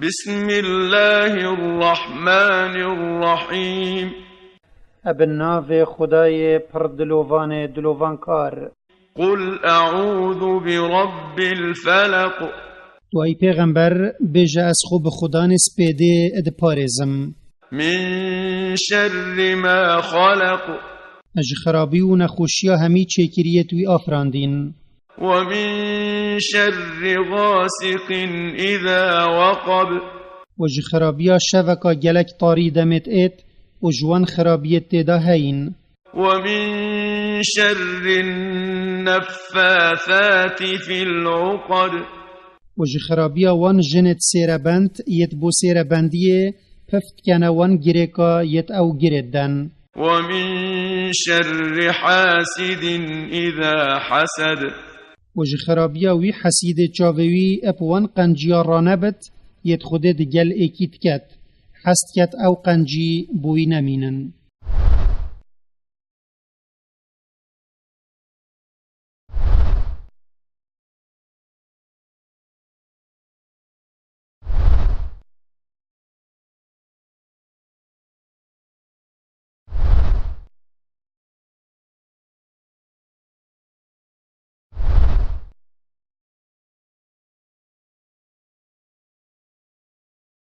بسم الله الرحمن الرحيم ابن خدای پر دلوان کار. قل أعوذ برب الفلق تو ای پیغمبر بجا از خوب خدا نسپیده اد پارزم من شر ما خلق اج خرابی و نخوشیا همی چیکریت وی آفراندین ومن شر غاسق إذا وقب وج خرابیا شوکا گلک طاری دمت ایت و جوان خرابیت تیدا هین ومن شر النفاثات في العقد وج خرابیا وان جنت سیربند یت بو سیربندیه پفت کنه وان گریکا یت او گردن ومن شر حاسد إذا حسد وج خرابیا وی حسید چاوی اپوان قنجیا رانبت یت خودت گل اکیت کت حست کت او قنجی بوی نمینن